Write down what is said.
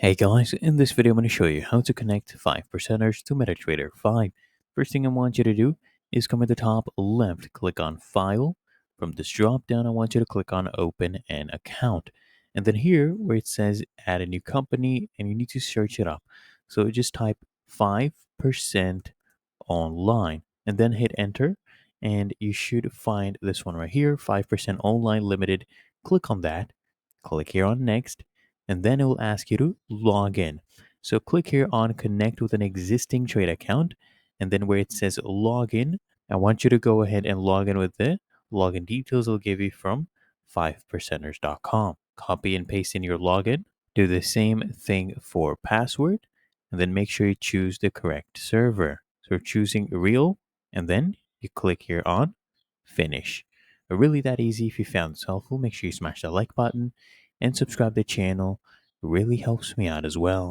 Hey guys, in this video I'm going to show you how to connect 5 percenters to MetaTrader 5. First thing I want you to do is come at the top left, click on File. From this drop down, I want you to click on Open an Account. And then here where it says Add a New Company, and you need to search it up. So just type 5% online and then hit Enter. And you should find this one right here, 5% Online Limited. Click on that. Click here on Next, and then it will ask you to log in. So click here on Connect with an existing trade account, and then where it says Login, I want you to go ahead and log in with the login details I'll give you from 5percenters.com. Copy and paste in your login. Do the same thing for password, and then make sure you choose the correct server. So we're choosing real, and then you click here on Finish. Really that easy. If you found this helpful, make sure you smash that like button and subscribe to the channel. It really helps me out as well.